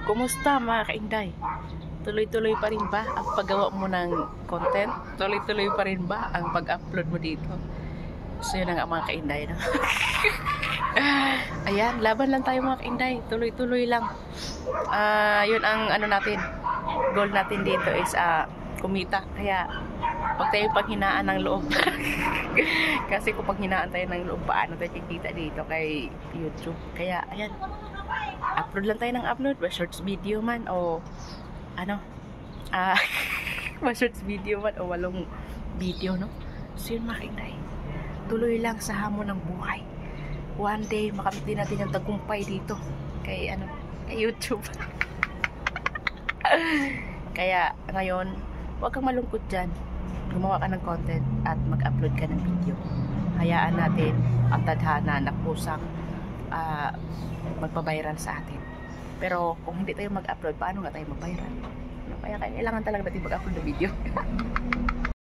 Kumusta mga kainday? Tuloy-tuloy pa rin ba ang paggawa mo ng content? Tuloy-tuloy pa rin ba ang pag-upload mo dito? So yun ang mga kainday, no? Ayan, laban lang tayo mga kainday. Tuloy-tuloy lang. Yun ang ano natin. Goal natin dito is kumita. Kaya huwag tayong paghinaan ng loob. Kasi kung paghinaan tayo ng loob, paano tayo kikita dito kay YouTube? Kaya ayan, upload lang tayo ng upload, ba shorts video man o ano, ba shorts video man o walong video, no? So yun mga kainday, tuloy lang sa hamon ng buhay. One day makamit din natin yung tagumpay dito kay ano, kay YouTube. Kaya ngayon, huwag kang malungkot dyan. Gumawa ka ng content at mag-upload ka ng video. Hayaan natin ang tadhana na kusang magpa-viral sa atin. Pero kung hindi tayo mag-upload, paano nga tayo mag-viral? Kaya kailangan talaga natin mag-upload ng video.